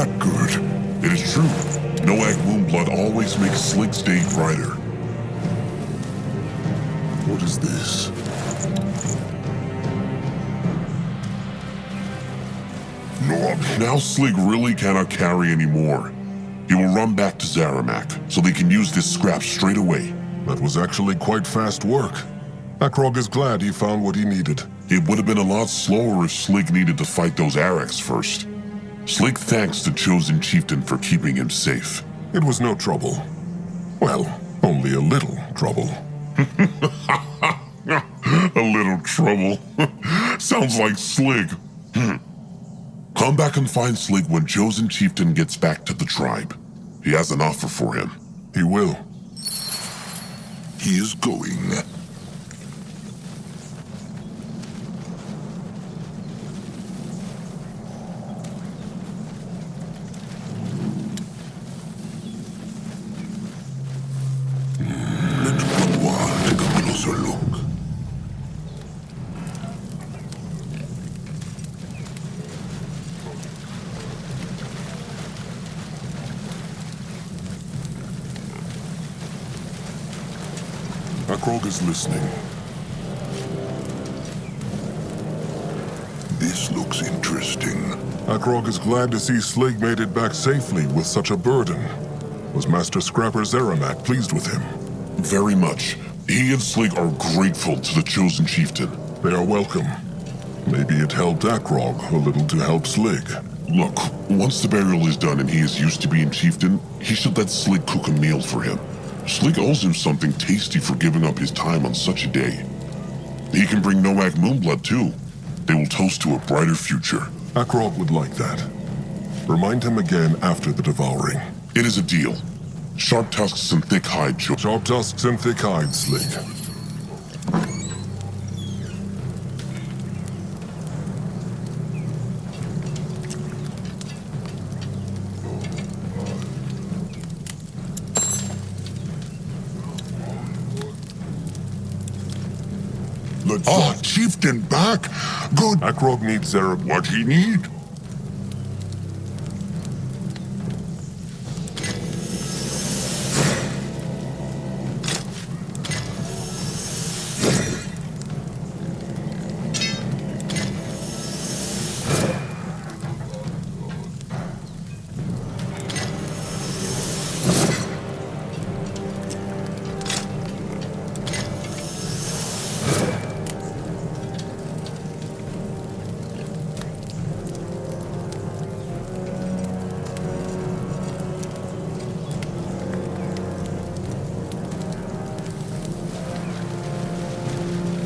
that good. It is true. Noag Moonblood always makes Slig's day brighter. What is this? Now Slig really cannot carry anymore. He will run back to Zaramak, so they can use this scrap straight away. That was actually quite fast work. Akrog is glad he found what he needed. It would have been a lot slower if Slig needed to fight those Araks first. Slig thanks the Chosen Chieftain for keeping him safe. It was no trouble. Well, only a little trouble. A little trouble. Sounds like Slig. Come back and find Slig when Chosen Chieftain gets back to the tribe. He has an offer for him. He will. He is going. Let Grimoire take a closer look. Akrog is listening. This looks interesting. Akrog is glad to see Slig made it back safely with such a burden. Was Master Scrapper Zaramak pleased with him? Very much. He and Slig are grateful to the Chosen Chieftain. They are welcome. Maybe it helped Akrog a little to help Slig. Look, once the burial is done and he is used to being chieftain, he should let Slig cook a meal for him. Slig owes him something tasty for giving up his time on such a day. He can bring Noag Moonblood too. They will toast to a brighter future. Akrog would like that. Remind him again after the devouring. It is a deal. Sharp tusks and thick hide, Sharp tusks and thick hide, Slig. Chieftain back. Good. Akrog needs Zaramak. What he need?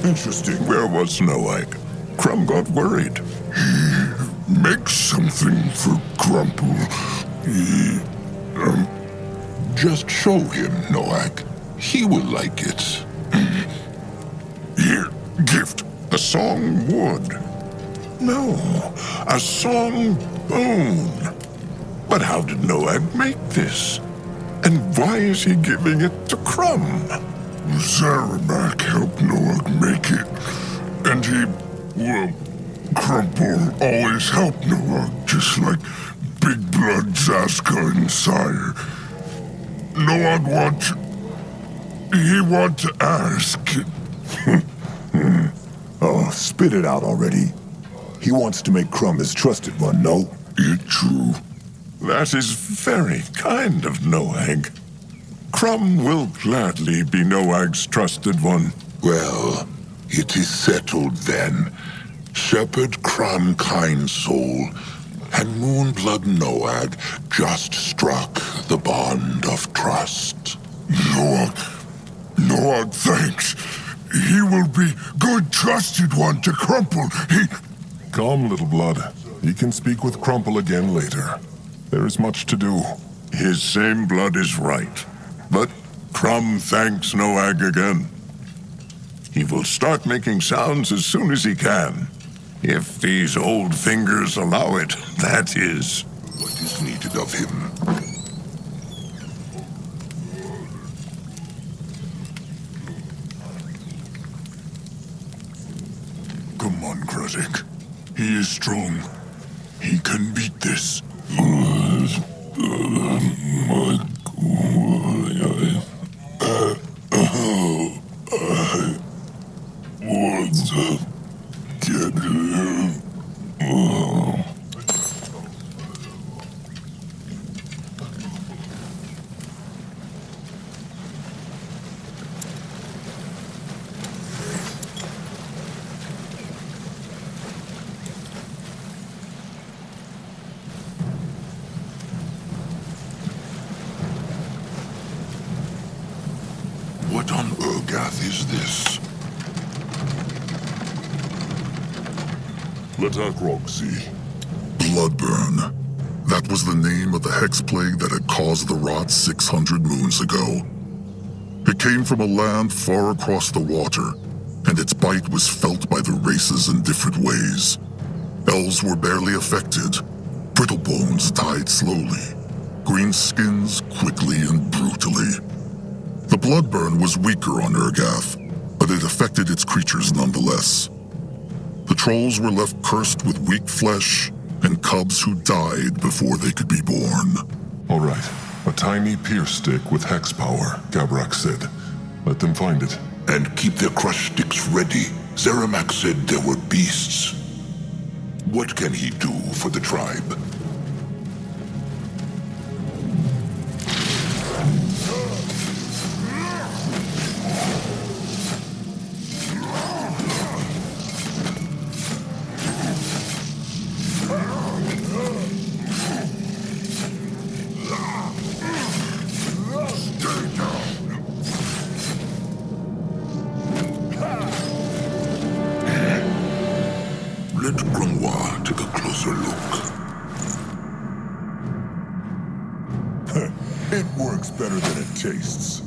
Interesting. Where was Noag? Crumb got worried. Make something for Crumple. Just show him, Noag. He will like it. Here, gift. A song wood. No, a song bone. But how did Noag make this? And why is he giving it to Crumb? Zaramak helped Noag make it, and Crumple always helped Noag, just like Big Blood, Zaska, and Sire. Noag want to ask. Oh, spit it out already. He wants to make Crumb his trusted one, no? It's true. That is very kind of Noag. Crumb will gladly be Noag's trusted one. Well, it is settled then. Shepherd Crumb Kind Soul and Moonblood Noag just struck the bond of trust. Noag, thanks. He will be good trusted one to Crumple. Calm, little blood. He can speak with Crumple again later. There is much to do. His same blood is right. But Crumb thanks Noag again. He will start making sounds as soon as he can. If these old fingers allow it, that is. What is needed of him? Come on, Krazik. He is strong. He can beat this. What on Urgath is this? Letakrogzi. Bloodburn. That was the name of the hex plague that had caused the rot 600 moons ago. It came from a land far across the water, and its bite was felt by the races in different ways. Elves were barely affected. Brittle bones died slowly. Green skins quickly and brutally. The bloodburn was weaker on Urgath, but it affected its creatures nonetheless. The trolls were left cursed with weak flesh and cubs who died before they could be born. All right. A tiny pierce stick with hex power, Gabrak said. Let them find it. And keep their crush sticks ready. Zeramak said there were beasts. What can he do for the tribe? Let Grimoire take a closer look. It works better than it tastes.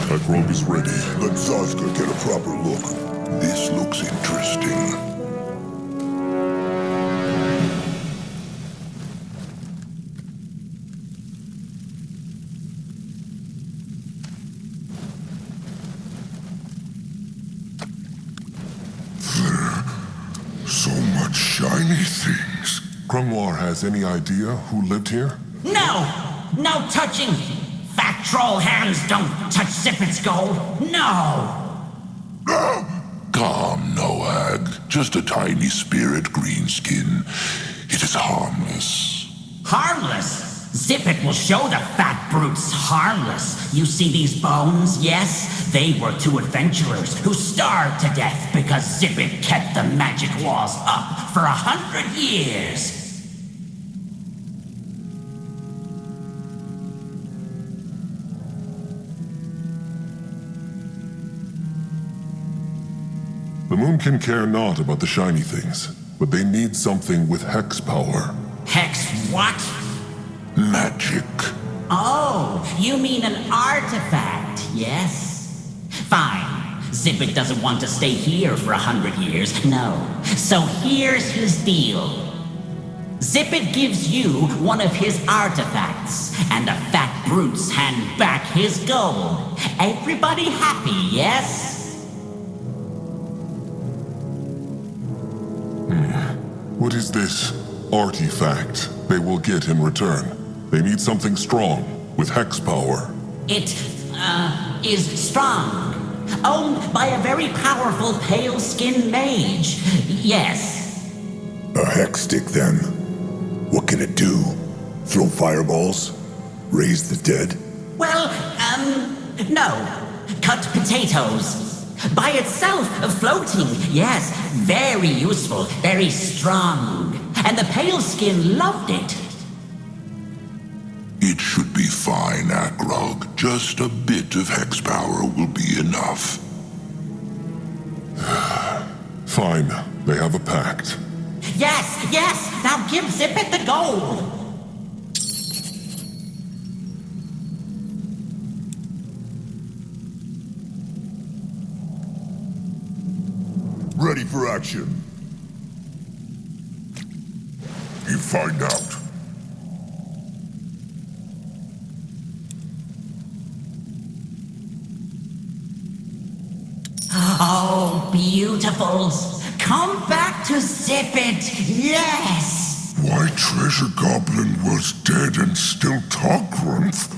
That grog is ready. Let Zazka get a proper look. This looks interesting. So much shiny things. Grimoire has any idea who lived here? No! No touching! Fat troll hands don't touch Zippet's gold! No! Calm, Noag. Just a tiny spirit, Greenskin. It is harmless. Harmless? Zippet will show the fat brutes harmless. You see these bones, yes? They were two adventurers who starved to death because Zippet kept the magic walls up for 100 years. The moon can care not about the shiny things, but they need something with hex power. Hex what? Magic. Oh, you mean an artifact, yes? Fine. Zippet doesn't want to stay here for 100 years, no. So here's his deal. Zippet gives you one of his artifacts, and the fat brutes hand back his gold. Everybody happy, yes? What is this artifact they will get in return? They need something strong, with hex power. It, is strong. Owned by a very powerful pale-skinned mage. Yes. A hex stick, then. What can it do? Throw fireballs? Raise the dead? Well, no. Cut potatoes. By itself, floating, yes. Very useful, very strong. And the pale skin loved it. It should be fine, Akrog. Just a bit of hex power will be enough. Fine, they have a pact. Yes, yes. Now give Zippet the gold. Ready for action. You find out. Oh, beautifuls! Come back to Zip It! Yes! Why Treasure Goblin was dead and still talk, Grunth?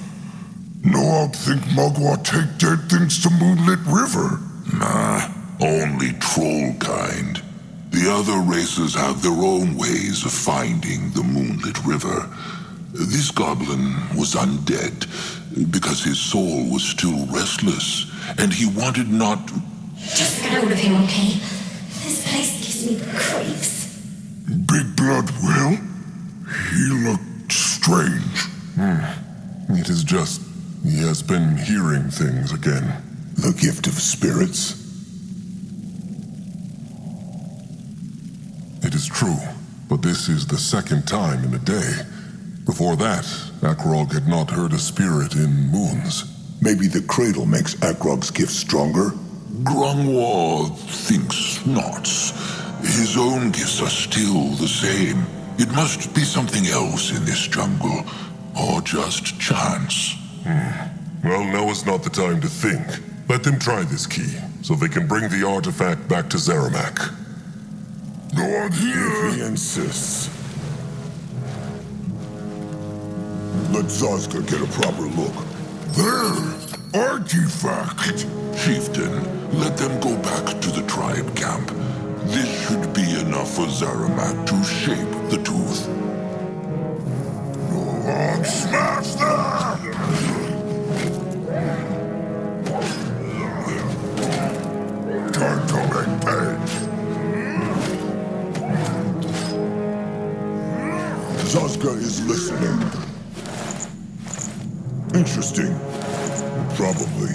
No, I'd think Mugwort take dead things to Moonlit River. Nah, only troll kind. The other races have their own ways of finding the Moonlit River. This goblin was undead because his soul was still restless, and he wanted not... Just get out of here, okay? This place gives me the creeps. Big Blood will? He looked strange. It is just, he has been hearing things again. The gift of spirits? It is true, but this is the second time in a day. Before that, Akrog had not heard a spirit in moons. Maybe the cradle makes Akrog's gift stronger? Grungwar thinks not. His own gifts are still the same. It must be something else in this jungle, or just chance. Well, now is not the time to think. Let them try this key, so they can bring the artifact back to Zaramak. No one here! If he insists. Let Zazka get a proper look. There! Artifact! Chieftain, let them go back to the tribe camp. This should be enough for Zaramak to shape the tooth. Go on, smash them! Time to make pay. Zazka is listening. Interesting. Probably.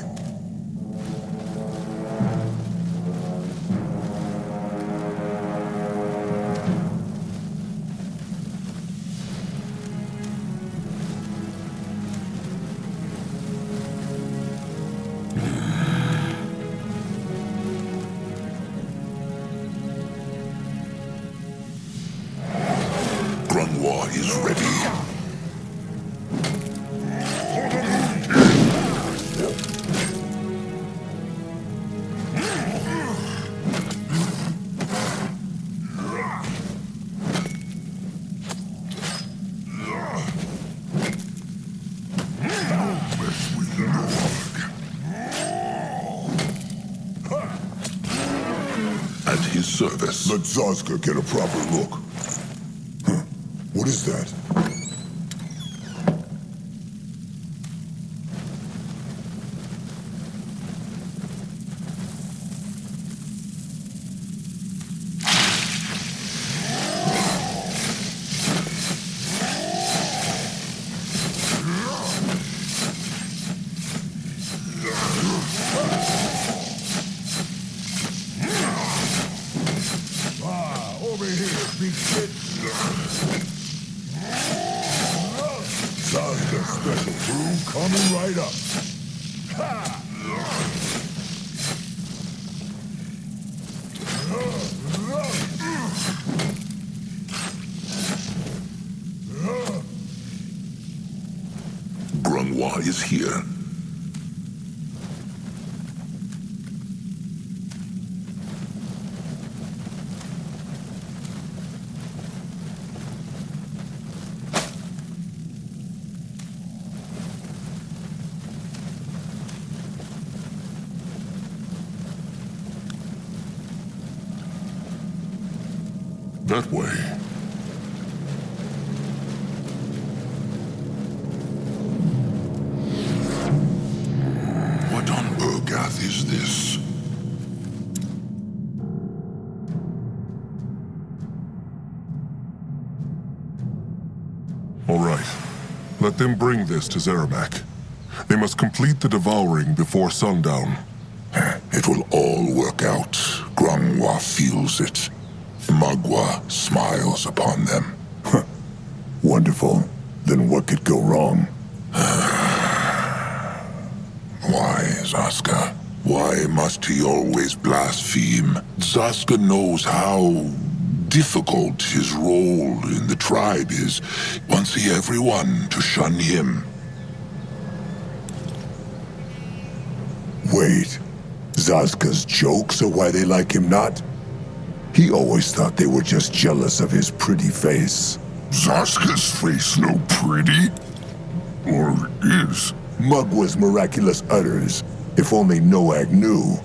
Grungwar is ready. At his service. Let Zazka get a proper look. Huh. What is that? Over here, big shit. Zazka special brew coming right up. Ha! Grungwar is here. That way. What on Urgath is this? All right. Let them bring this to Zaramak. They must complete the devouring before sundown. It will all work out. Grungwar feels it. Magua smiles upon them. Wonderful. Then what could go wrong? Why, Zaska? Why must he always blaspheme? Zaska knows how difficult his role in the tribe is. Wants everyone to shun him. Wait, Zaska's jokes are why they like him not? He always thought they were just jealous of his pretty face. Zaska's face no pretty? Or is? Mugwa's miraculous utters. If only Noag knew.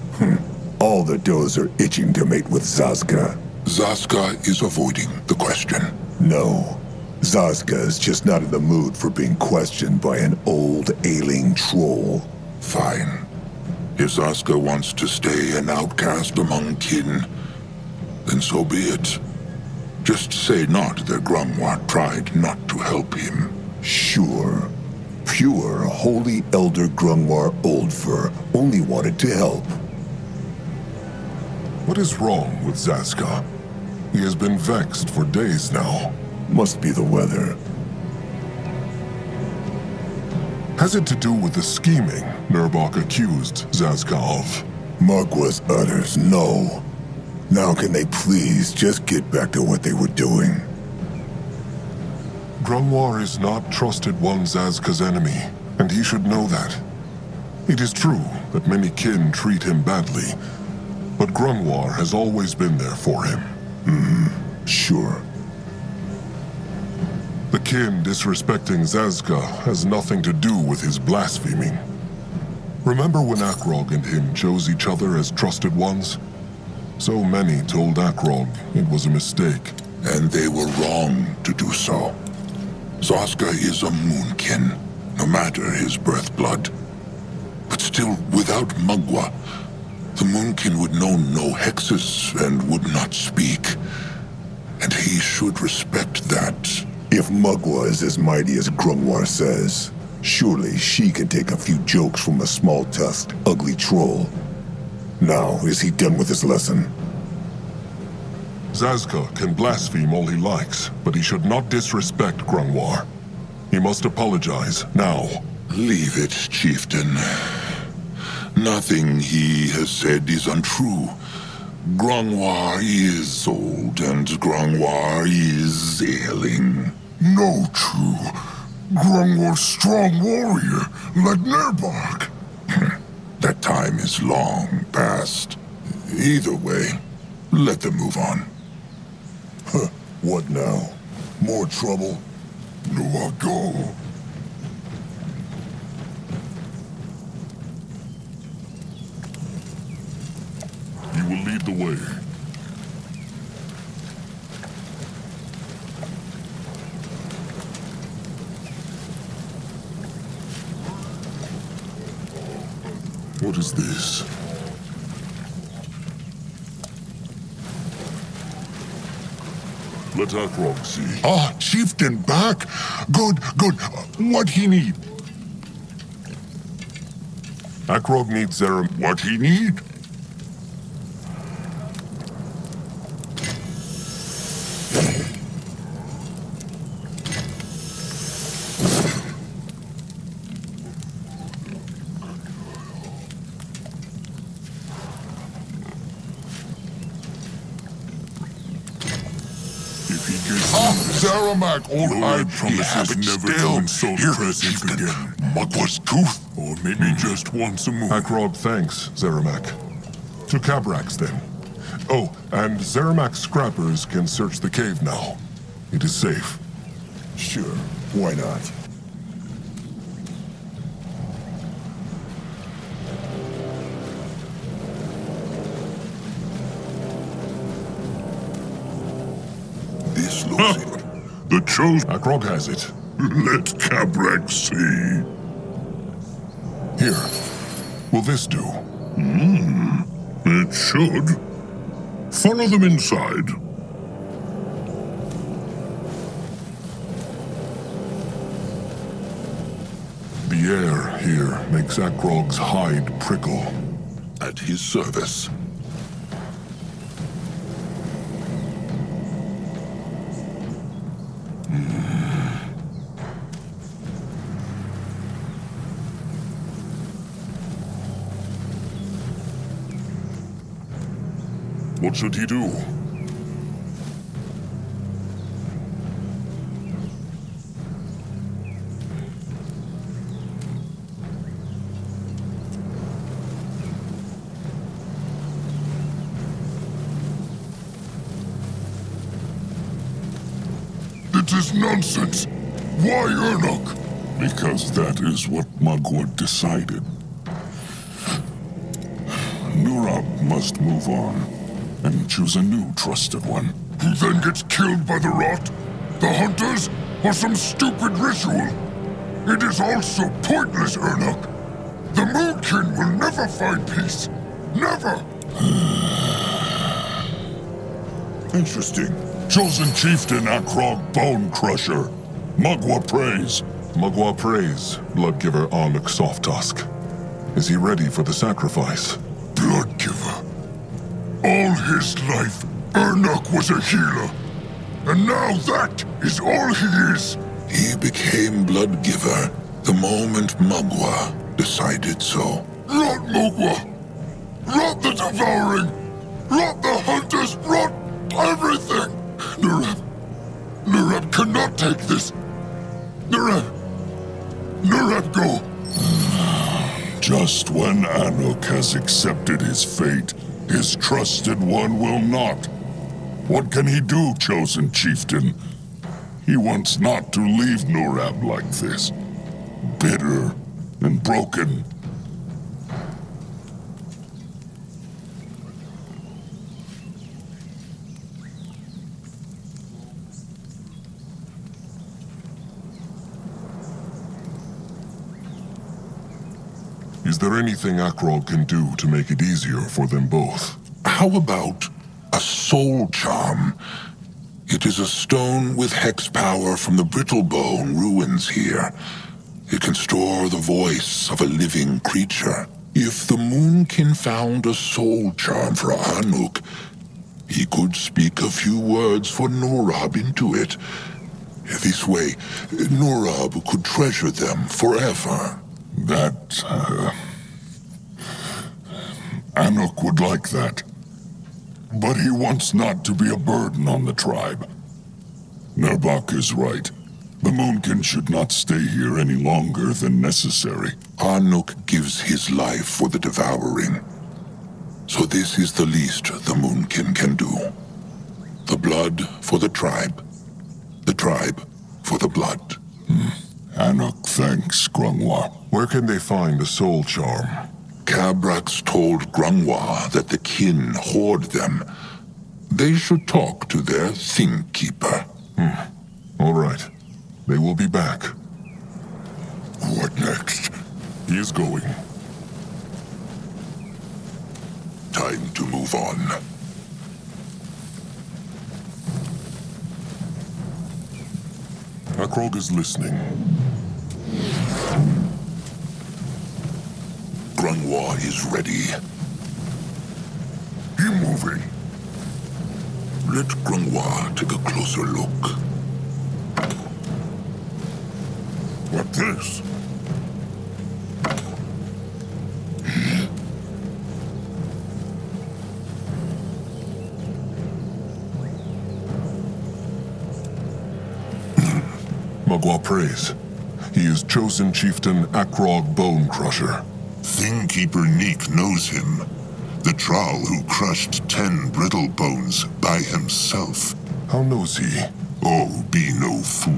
All the does are itching to mate with Zaska. Zaska is avoiding the question. No. Zaska is just not in the mood for being questioned by an old, ailing troll. Fine. If Zaska wants to stay an outcast among kin, then so be it. Just say not that Grungwar tried not to help him. Sure. Pure, holy Elder Grungwar Oldfur only wanted to help. What is wrong with Zaska? He has been vexed for days now. Must be the weather. Has it to do with the scheming Nurbok accused Zaska of? Mugwa's utters, no. Now can they please just get back to what they were doing? Grungwar is not trusted one Zaska's enemy, and he should know that. It is true that many kin treat him badly, but Grungwar has always been there for him. Sure. The kin disrespecting Zazka has nothing to do with his blaspheming. Remember when Akrog and him chose each other as trusted ones? So many told Akrog it was a mistake. And they were wrong to do so. Zaska is a moonkin, no matter his birth blood. But still, without Mugwa, the moonkin would know no hexes and would not speak. And he should respect that. If Mugwa is as mighty as Grungwar says, surely she can take a few jokes from a small-tusked, ugly troll. Now, is he done with his lesson? Zazka can blaspheme all he likes, but he should not disrespect Grungwar. He must apologize, now. Leave it, chieftain. Nothing he has said is untrue. Grungwar is old, and Grungwar is ailing. No true. Grungwar's strong warrior, like Nurbok. That time is long past. Either way, let them move on. What now? More trouble? No, I'll go. You will lead the way. What is this? Let Akrog see. Ah, chieftain back. Good. What he need? Akrog needs Zerum. What he need? Zaramak, old hide promises never to insult presence again. Mugwa's tooth, or maybe just once a moon. Akrog thanks, Zeramak. To Cabrax, then. Oh, and Zeramak's scrappers can search the cave now. It is safe. Sure, why not? This looks it. The chosen. Akrog has it. Let Cabrax see. Here. Will this do? It should. Follow them inside. The air here makes Akrog's hide prickle. At his service. What should he do? It is nonsense. Why Ernok? Because that is what Mugwort decided. Nurab must move on and choose a new trusted one. Who then gets killed by the rot? The hunters? Or some stupid ritual? It is all so pointless, Ernok. The Moonkin will never find peace. Never! Interesting. Chosen Chieftain Akrog Bone Crusher. Mugwa prays. Mugwa prays, Bloodgiver Arnuk Softtusk. Is he ready for the sacrifice? Bloodgiver. All his life, Ernok was a healer. And now that is all he is. He became Bloodgiver the moment Mugwa decided so. Rot Mugwa! Rot the Devouring! Rot the Hunters! Rot everything! Nurab cannot take this. Nurab, go. Just when Anuk has accepted his fate, his trusted one will not. What can he do, Chosen Chieftain? He wants not to leave Nurab like this. Bitter and broken. Is there anything Akrog can do to make it easier for them both? How about a soul charm? It is a stone with hex power from the Brittlebone ruins here. It can store the voice of a living creature. If the Moonkin found a soul charm for Anuk, he could speak a few words for Nurab into it. This way, Nurab could treasure them forever. Anuk would like that. But he wants not to be a burden on the tribe. Nerbak is right. The Moonkin should not stay here any longer than necessary. Anuk gives his life for the Devouring. So this is the least the Moonkin can do. The blood for the tribe for the blood. Anuk thanks Grungwa. Where can they find a soul charm? Cabrax told Grungwa that the kin hoard them. They should talk to their Thing Keeper. All right. They will be back. What next? He is going. Time to move on. Akrog is listening. Grungwa is ready. He moving. Let Grungwa take a closer look. What this? Mugwa prays. He is chosen chieftain Akrog Bone Crusher. Thing Keeper Neek knows him. The Troll who crushed 10 brittle bones by himself. How knows he? Oh, be no fool.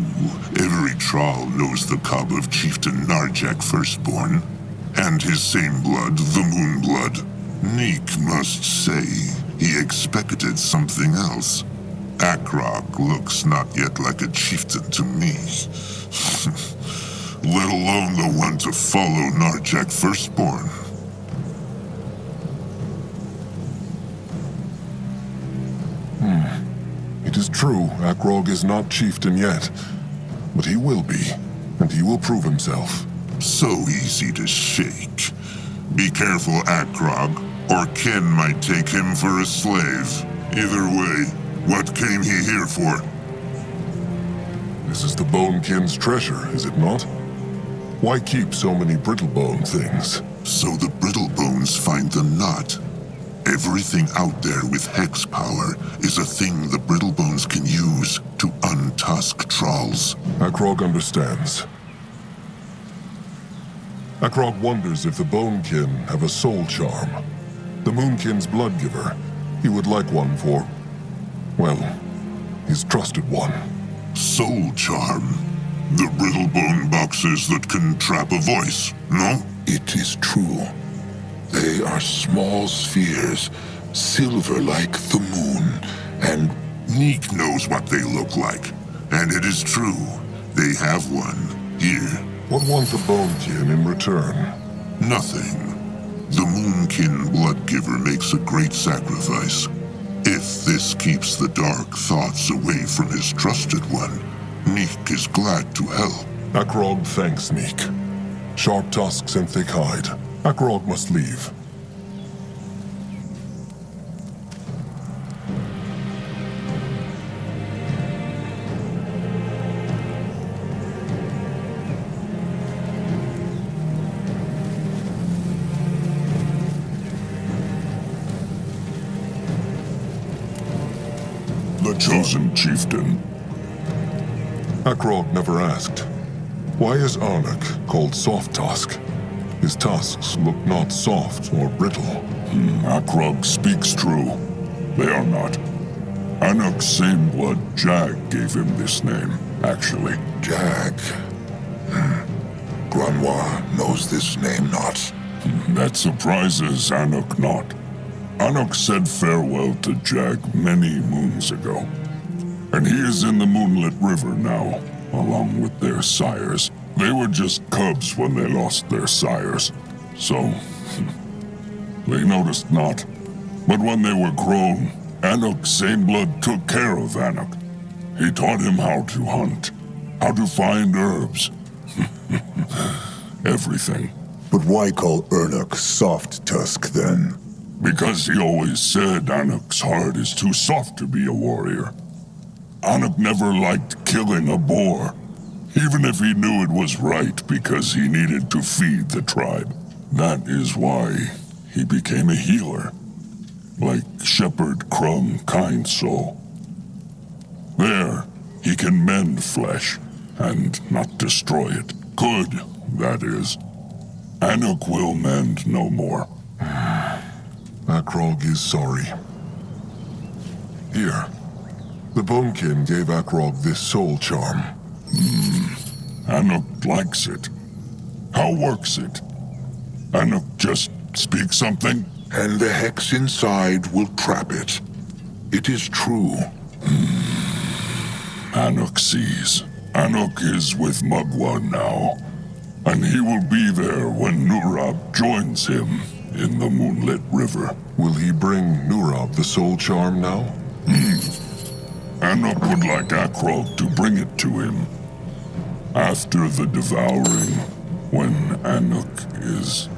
Every Troll knows the cub of Chieftain Narjek Firstborn. And his same blood, the Moonblood. Neek must say he expected something else. Akrog looks not yet like a chieftain to me. Let alone the one to follow Narjek Firstborn. It is true, Akrog is not chieftain yet. But he will be, and he will prove himself. So easy to shake. Be careful, Akrog, or Ken might take him for a slave. Either way, what came he here for? This is the Bonekin's treasure, is it not? Why keep so many Brittlebone things? So the Brittlebones find the knot. Everything out there with hex power is a thing the Brittlebones can use to untusk trolls. Akrog understands. Akrog wonders if the Bonekin have a soul charm. The Moonkin's blood giver. He would like one for, well, his trusted one. Soul charm? The Brittlebone boxes that can trap a voice, no? It is true. They are small spheres, silver like the moon, and Neek knows what they look like. And it is true, they have one here. What want the Bonekin in return? Nothing. The Moonkin Bloodgiver makes a great sacrifice. If this keeps the dark thoughts away from his trusted one, Neek is glad to help. Akrog thanks Neek. Sharp tusks and thick hide. Akrog must leave. The chosen chieftain. Akrog never asked. Why is Arnak called Soft Tusk? His tusks look not soft or brittle. Akrog speaks true. They are not. Anuk's same blood Jag gave him this name, actually. Jag? Granoir knows this name not. That surprises Anuk not. Anuk said farewell to Jag many moons ago. And he is in the Moonlit River now, along with their sires. They were just cubs when they lost their sires, so they noticed not. But when they were grown, Anuk's same blood took care of Anuk. He taught him how to hunt, how to find herbs. Everything. But why call Ernuk Soft Tusk then? Because he always said Anuk's heart is too soft to be a warrior. Anuk never liked killing a boar, even if he knew it was right because he needed to feed the tribe. That is why he became a healer, like Shepherd Crumb Kind Soul. There, he can mend flesh and not destroy it. Could, that is. Anuk will mend no more. Akrog is sorry. Here, the Bonekin gave Akrog this soul charm. Anuk likes it. How works it? Anuk just speaks something? And the hex inside will trap it. It is true. Anuk sees. Anuk is with Mugwa now. And he will be there when Nurab joins him in the Moonlit River. Will he bring Nurab the soul charm now? Anuk would like Akrog to bring it to him. After the devouring, when Anuk is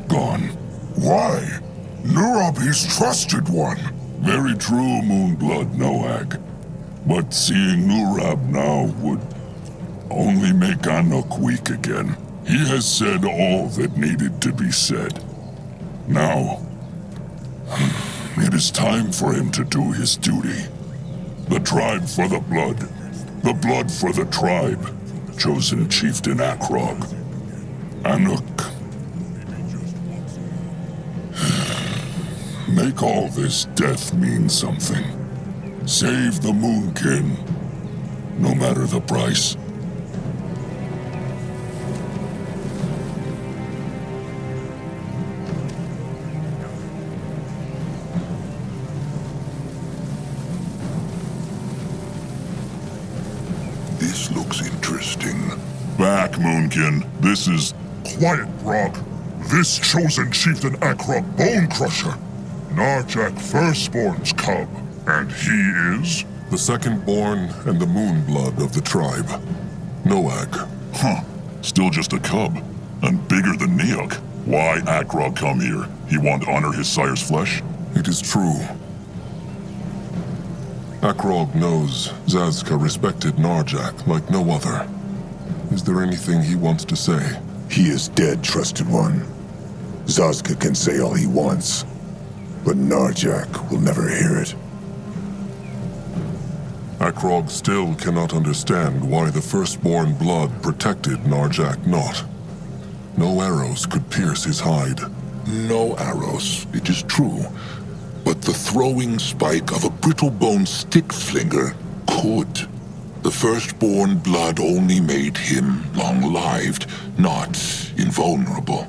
gone. Why? Nurab is trusted one. Very true, Moonblood Noag. But seeing Nurab now would only make Anuk weak again. He has said all that needed to be said. Now, it is time for him to do his duty. The tribe for the blood for the tribe, chosen chieftain Akrog. Anuk. Make all this death mean something. Save the Moonkin, no matter the price. This looks interesting. Back, Moonkin. This is... Quiet, Grog. This chosen chieftain Akrog Bone Crusher. Narjak Firstborn's cub. And he is? The second born and the moonblood of the tribe. Noag. Huh. Still just a cub. And bigger than Neok. Why Akrog come here? He want to honor his sire's flesh? It is true. Akrog knows Zazka respected Narjak like no other. Is there anything he wants to say? He is dead, trusted one. Zazka can say all he wants. but Narjak will never hear it. Akrog still cannot understand why the firstborn blood protected Narjak not. No arrows could pierce his hide. No arrows, it is true. But the throwing spike of a brittle-boned stick-flinger could. The firstborn blood only made him long-lived, not invulnerable.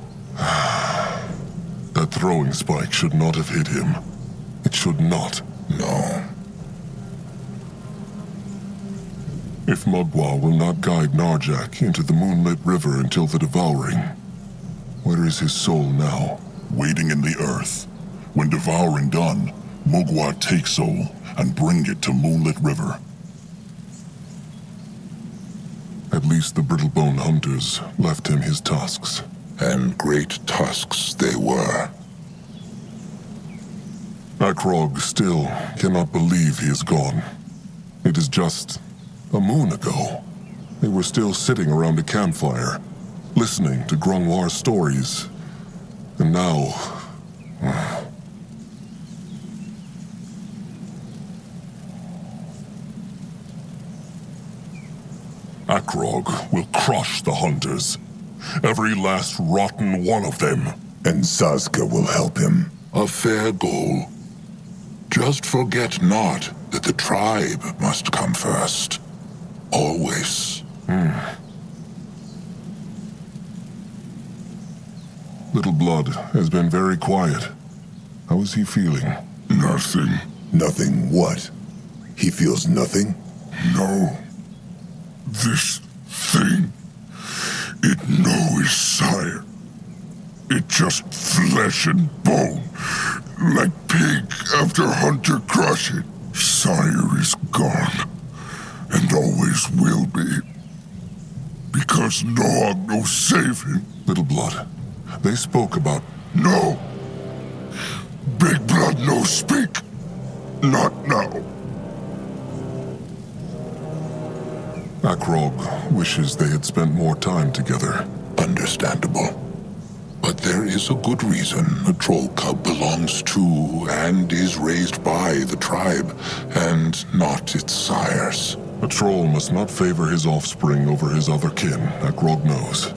That throwing spike should not have hit him. It should not. No. If Mugwa will not guide Narjak into the moonlit river until the devouring, where is his soul now? Waiting in the earth. When devouring done, Mugwa take soul and bring it to Moonlit River. At least the brittle-bone hunters left him his tusks. And great tusks they were. Akrog still cannot believe he is gone. It is just a moon ago. They were still sitting around a campfire, listening to Grungwar's stories. And now... Akrog will crush the hunters. Every last rotten one of them. And Sazka will help him. A fair goal. Just forget not that the tribe must come first. Always. Little Blood has been very quiet. How is he feeling? Nothing. Nothing what? He feels nothing? No. This thing. It knows, sire. It just flesh and bone. Like pig after hunter crush it. Sire is gone. And always will be. Because Nog no save him. Little Blood, they spoke about... No. Big Blood no speak. Not now. Akrog wishes they had spent more time together. Understandable. But there is a good reason a troll cub belongs to and is raised by the tribe, and not its sires. A troll must not favor his offspring over his other kin, Akrog knows.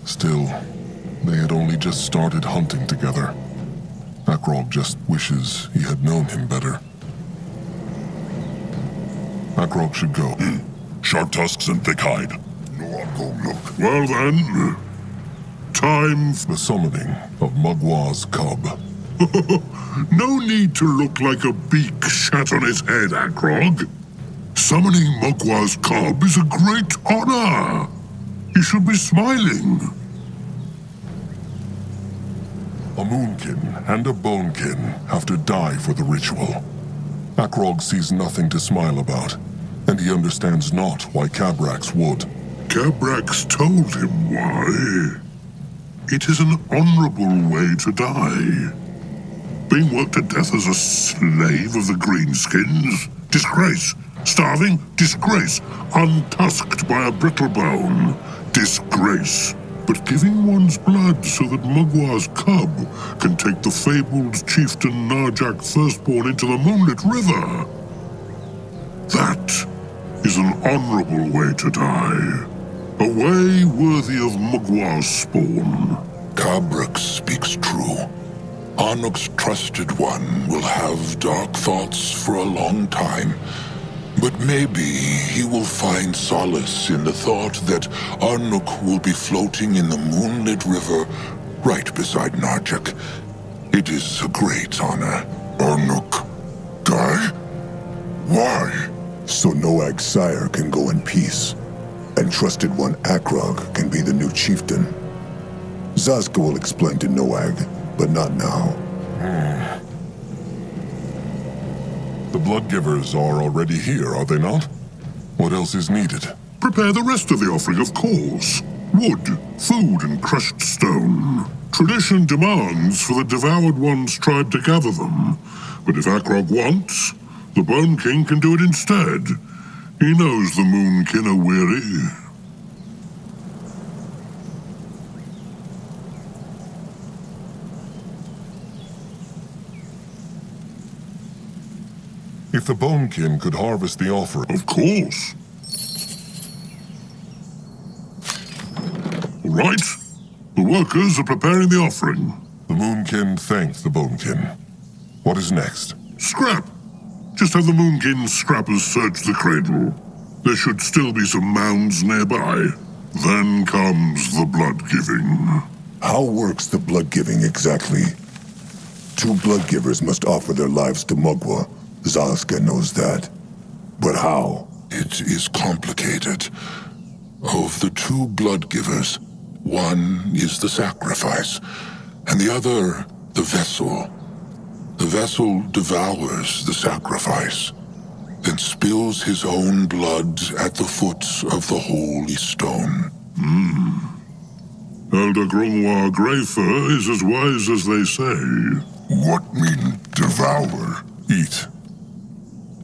Still, they had only just started hunting together. Akrog just wishes he had known him better. Akrog should go. Sharp tusks and thick hide. No, I'm going to look. Well then, time for The summoning of Mugwa's cub. no need to look like a beak shat on his head, Akrog. Summoning Mugwa's cub is a great honor. You should be smiling. A moonkin and a bonekin have to die for the ritual. Akrog sees nothing to smile about, and he understands not why Cabrax would. Cabrax told him why. It is an honorable way to die. Being worked to death as a slave of the Greenskins? Disgrace. Starving? Disgrace. Untusked by a brittle bone? Disgrace. But giving one's blood so that Mugwa's cub can take the fabled chieftain Narjak firstborn into the Moonlit River. That is an honorable way to die. A way worthy of Mugwa's spawn. Cabrax speaks true. Arnuk's trusted one will have dark thoughts for a long time. But maybe he will find solace in the thought that Arnuk will be floating in the moonlit river right beside Narjak. It is a great honor. Arnuk die? Why? So Noag's sire can go in peace, and trusted one Akrog can be the new chieftain. Zazka will explain to Noag, but not now. The Bloodgivers are already here, are they not? What else is needed? Prepare the rest of the offering, of course. Wood, food, and crushed stone. Tradition demands for the Devoured One's tribe to gather them. But if Akrog wants, the Bone King can do it instead. He knows the Moonkin are weary. If the Bonekin could harvest the offering... Of course. All right. The workers are preparing the offering. The Moonkin thanked the Bonekin. What is next? Scrap. Just have the Moonkin scrappers search the cradle. There should still be some mounds nearby. Then comes the blood-giving. How works the blood-giving exactly? Two blood-givers must offer their lives to Mugwa. Zazka knows that. But how? It is complicated. Of the two blood-givers, one is the sacrifice, and the other the vessel. The vessel devours the sacrifice, then spills his own blood at the foot of the holy stone. Elder Grongwa Greyfur is as wise as they say. What mean devour? Eat.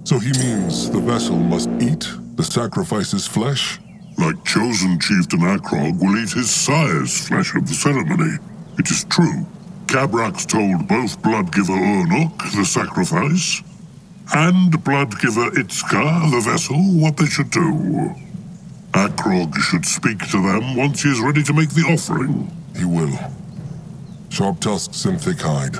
So he means the vessel must eat the sacrifice's flesh? Like chosen chieftain Akrog will eat his sire's flesh at the ceremony. It is true. Cabrax told both Bloodgiver Urnuk, the sacrifice, and Bloodgiver Itzka, the vessel, what they should do. Akrog should speak to them once he is ready to make the offering. He will. Sharp tusks and thick hide.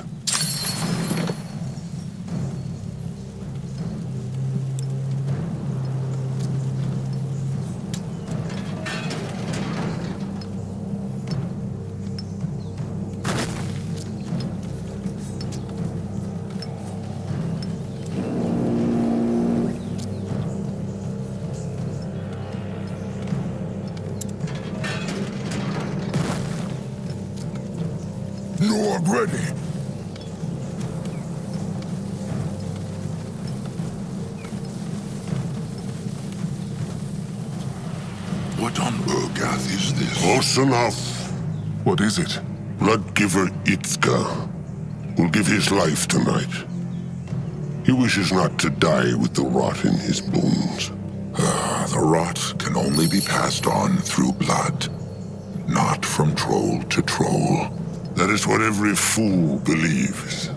Lord ready. What on Urgath is this? Close enough. What is it? Bloodgiver Itzka will give his life tonight. He wishes not to die with the rot in his bones. The rot can only be passed on through blood, not from troll to troll. That is what every fool believes.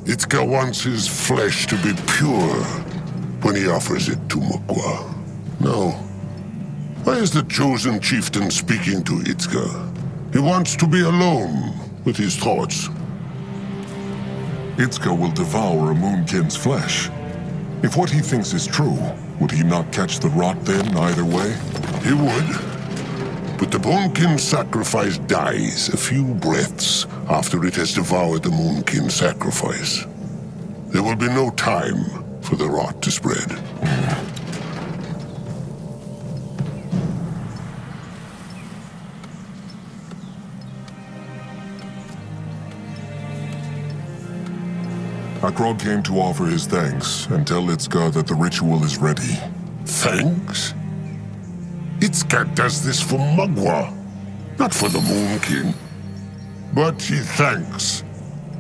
Itzka wants his flesh to be pure when he offers it to Mugwa. No. Why is the chosen chieftain speaking to Itzka? He wants to be alone with his thoughts. Itzka will devour a Moonkin's flesh. If what he thinks is true, would he not catch the rot then, either way? He would. But the Moonkin sacrifice dies a few breaths after it has devoured the Moonkin sacrifice. There will be no time for the rot to spread. Akrog came to offer his thanks and tell Itzka that the ritual is ready. Thanks? Itzka does this for Mugwa, not for the Moonkin. But he thanks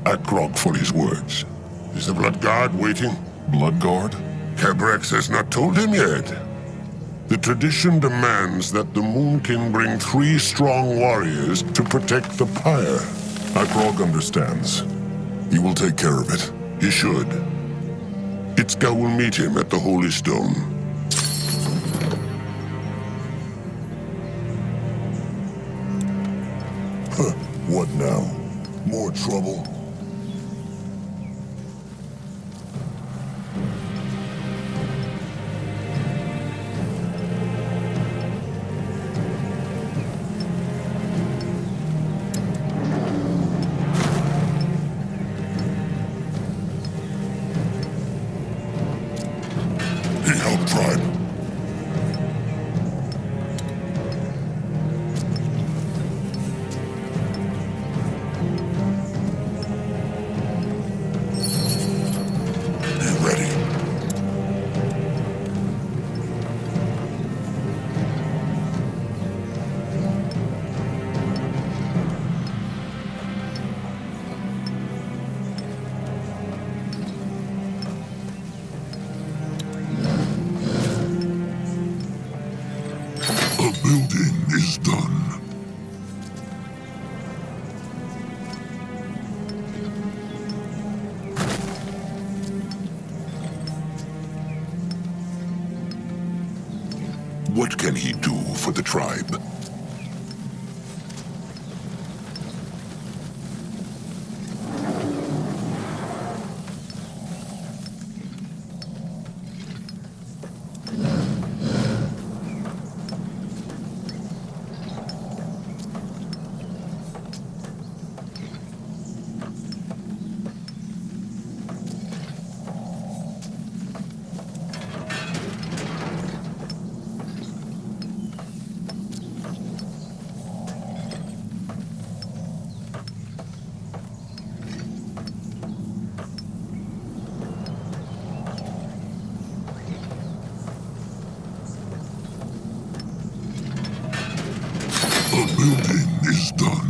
Akrog for his words. Is the Blood Guard waiting? Blood Guard? Cabrex has not told him yet. The tradition demands that the Moonkin bring 3 strong warriors to protect the pyre. Akrog understands. He will take care of it. He should. Itzka will meet him at the Holy Stone. What now? More trouble? He helped Prime. What can he do for the tribe? The building is done.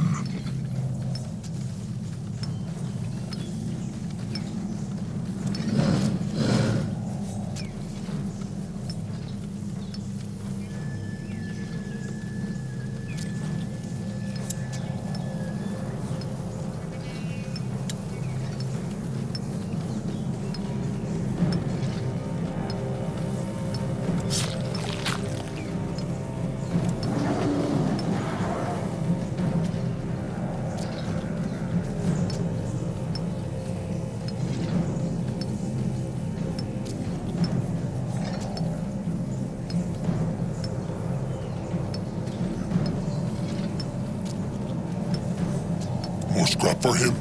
More scrap for him?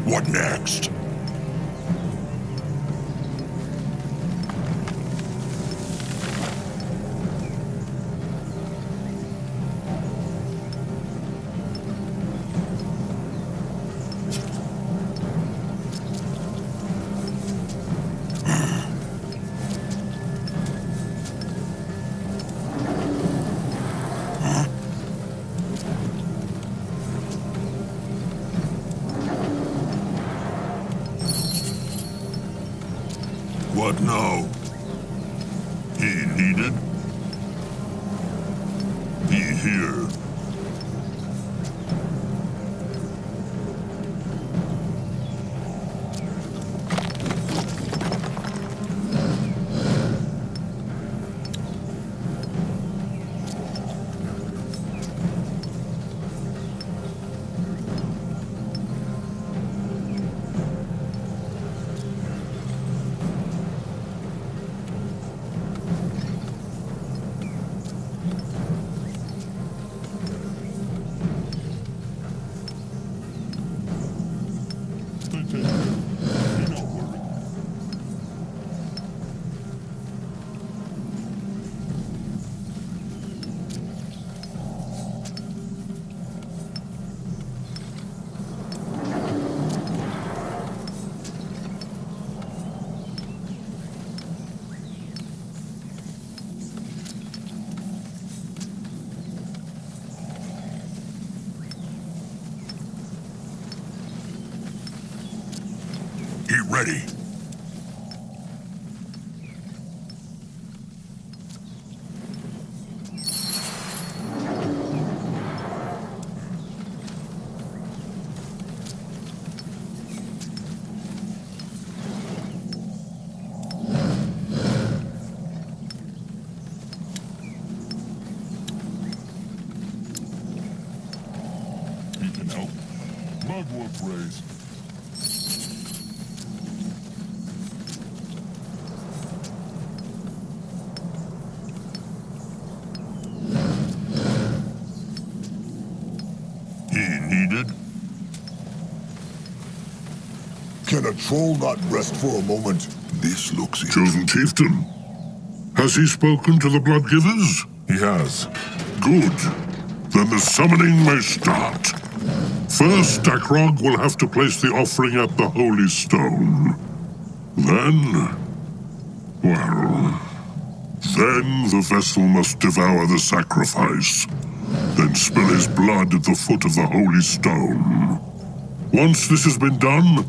What next? What now? He needed? He here. He ready. He can help. Mugwort raised. Can a troll not rest for a moment? This looks Chosen Chieftain, has he spoken to the Bloodgivers? He has. Good. Then the summoning may start. First, Dakrog will have to place the offering at the Holy Stone. Then, well, Then the vessel must devour the sacrifice, then spill his blood at the foot of the holy stone. Once this has been done,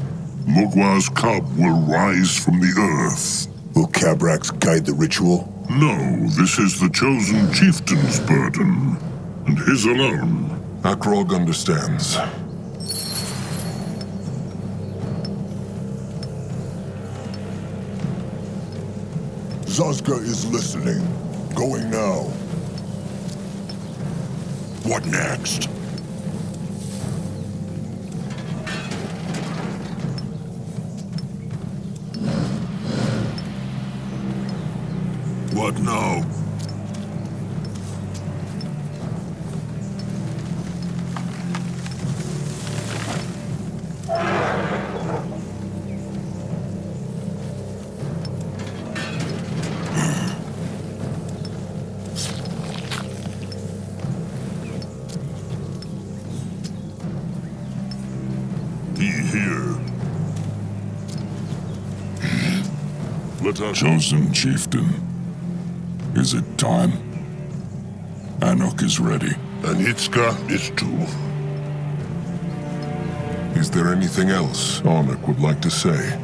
Mugwa's cub will rise from the earth. Will Cabrax guide the ritual? No, this is the chosen chieftain's burden, and his alone. Akrog understands. Zazka is listening. Going now. What next? What now? He here. Let us... Chosen chieftain. Is it time? Anuk is ready. And Itzka is too. Is there anything else Anuk would like to say?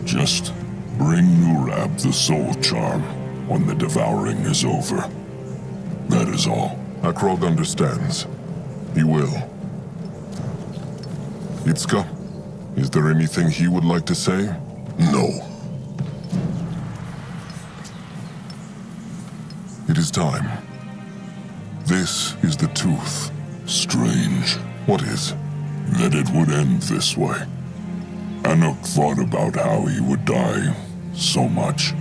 Just bring Nurab the soul charm when the devouring is over. That is all. Akrog understands. He will. Itzka, is there anything he would like to say? No. It is time. This is the tooth. Strange What is? that it would end this way. Anuk thought about how he would die so much.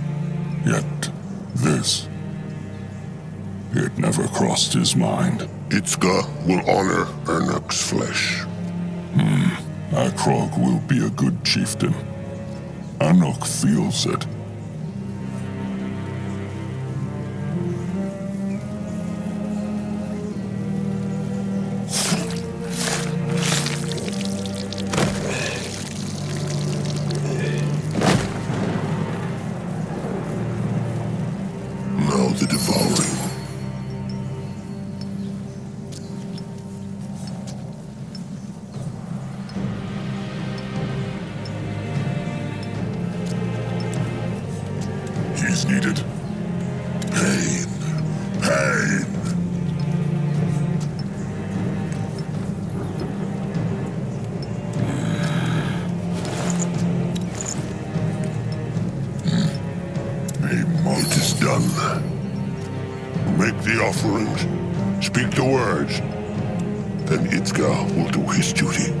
Yet this... it never crossed his mind. Itzka will honor Anuk's flesh. Akrog will be a good chieftain. Anuk feels it. Now the devouring. He's needed. Pain. Pain. It is done. Make the offerings. Speak the words. Then Itzka will do his duty.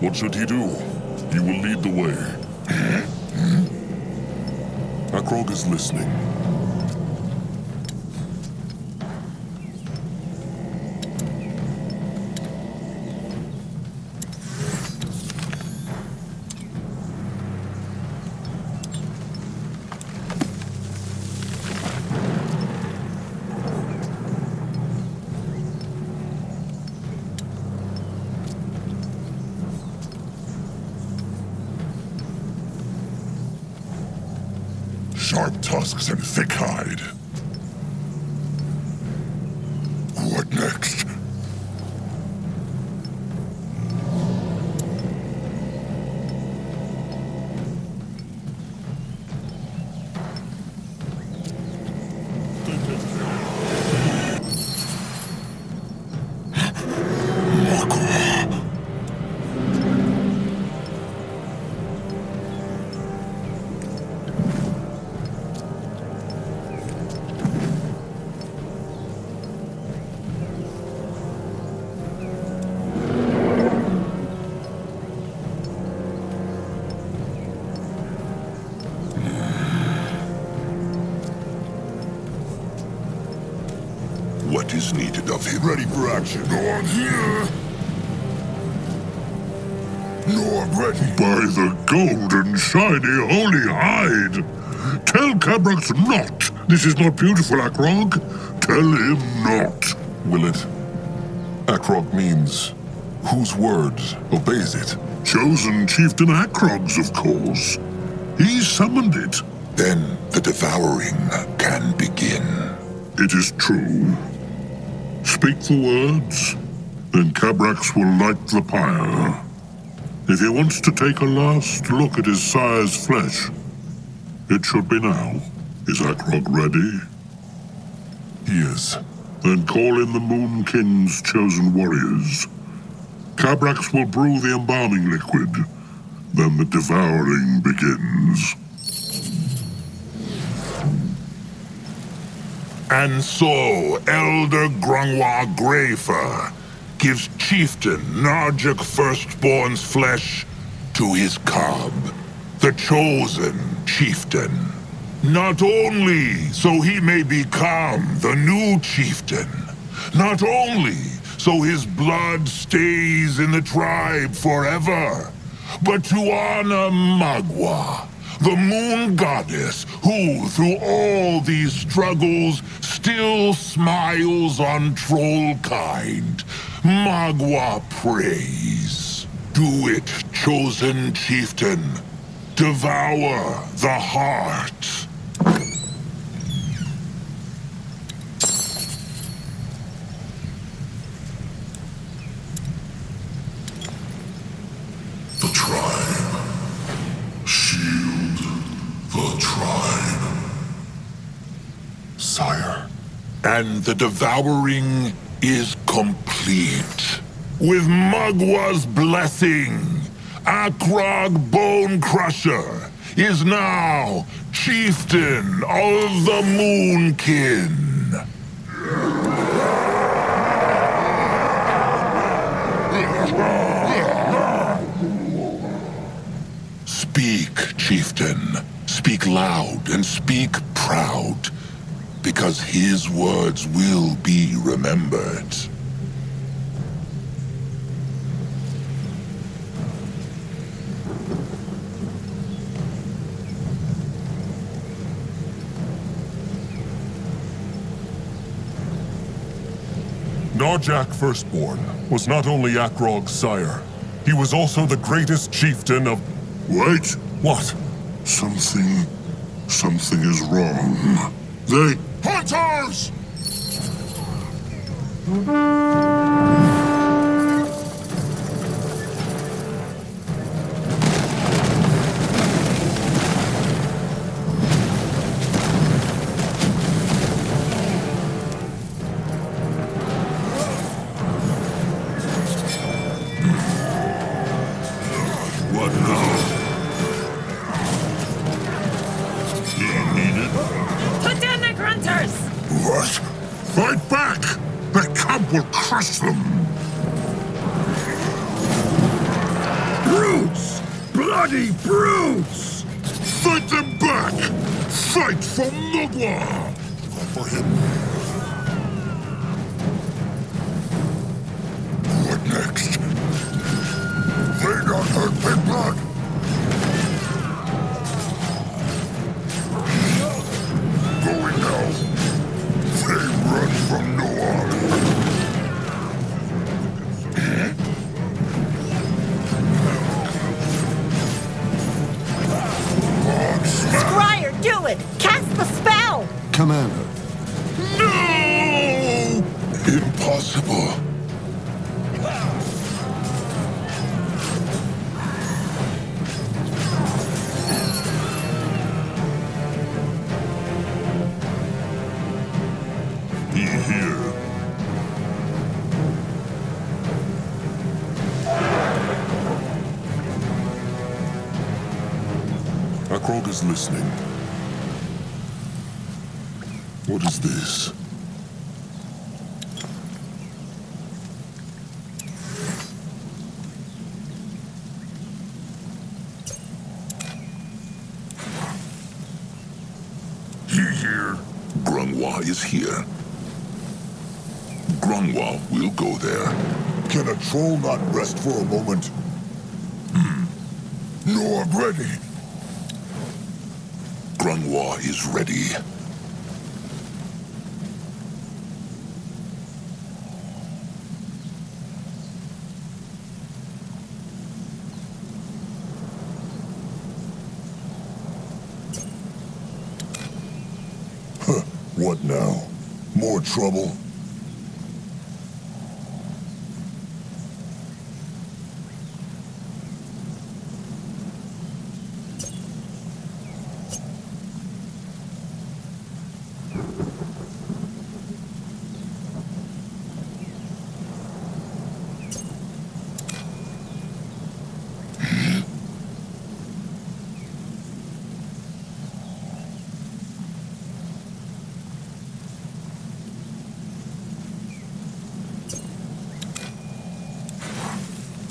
What should he do? He will lead the way. Akrog is listening. sharp tusks and thick hide. What next? What is needed of him? Ready for action. Go on here. No, I'm ready. By the golden, shiny, holy hide! Tell Cabrax not! This is not beautiful, Akrog. Tell him not. Will it? Akrog means whose words obeys it? Chosen Chieftain Akrog's, of course. He summoned it. Then the devouring can begin. It is true. Speak the words, then Cabrax will light the pyre. If he wants to take a last look at his sire's flesh, it should be now. Is Akrog ready? He is. Then call in the Moonkin's chosen warriors. Cabrax will brew the embalming liquid. Then the devouring begins. And so, Elder Grungwa Greyfur gives Chieftain Narjuk Firstborn's flesh to his cub, the chosen chieftain. Not only so he may become the new chieftain, not only so his blood stays in the tribe forever, but to honor Magua, the moon goddess who, through all these struggles, still smiles on trollkind. Magua prays. Do it, chosen chieftain. Devour the heart. The tribe. Shield the tribe. Sire. And the devouring is complete. With Magua's blessing, Akrog Bone Crusher is now chieftain of the Moonkin. Speak, chieftain. Speak loud and speak proud, because his words will be remembered. Narjak Firstborn was not only Akrog's sire, he was also the greatest chieftain of... Wait! What? Something is wrong. They... Hunters! What now? You need it? Put down the grunters! What? Fight back! The cub will crush them! Brutes! Bloody brutes! Fight them back! Fight for Mugwa! For him. What next? They not hurt Big Blood! Going now. They run from Noir. Scryer, do it! Commander. No! Impossible. He here. Akrog is listening. What is this? He here. Grunwa is here. Grunwa will go there. Can a troll not rest for a moment? No, I'm ready. Grunwa is ready. What now? More trouble?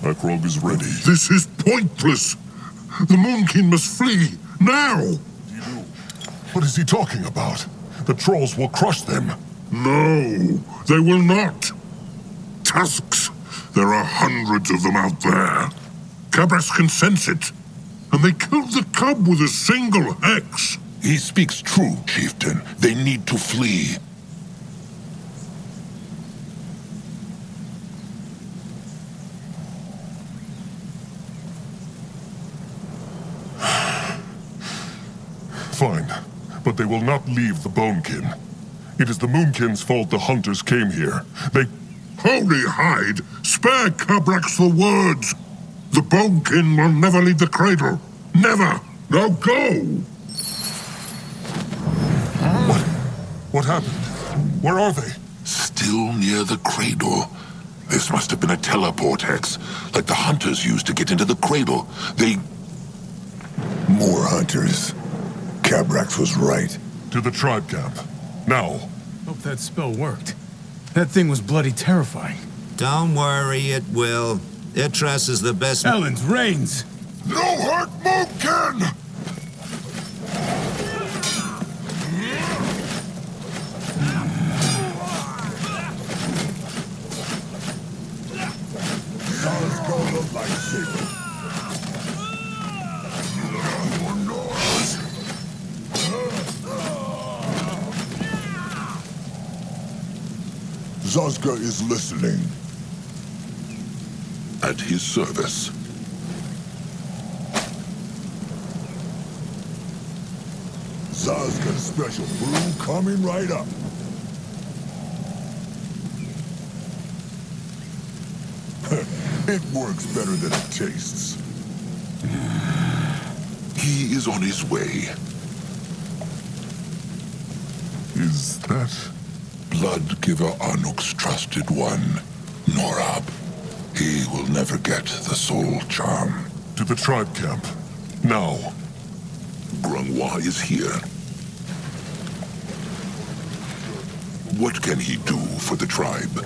Akrog is ready. This is pointless. The Moonkin must flee, now! What is he talking about? The trolls will crush them. No, they will not. Tusks. There are hundreds of them out there. Cabras can sense it. And they killed the cub with a single hex. He speaks true, Chieftain. They need to flee. Fine, but they will not leave the Bonekin. It is the Moonkin's fault the hunters came here. They... Holy hide! Spare Cabrax the words! The Bonekin will never leave the cradle. Never! Now go! What happened? Where are they? Still near the cradle. This must have been a teleport hex, like the hunters used to get into the cradle. They... More hunters. Cabrax was right. To the tribe camp. Now. Hope that spell worked. That thing was bloody terrifying. Don't worry, it will. Itras is the best... Ellen's reigns! No hurt Moonkin! Zazka is listening. At his service. Zazka's special brew coming right up. It works better than it tastes. He is on his way. Is that... Blood-giver Anuk's trusted one, Norab. He will never get the soul charm. To the tribe camp. Now. Grunwa is here. What can he do for the tribe?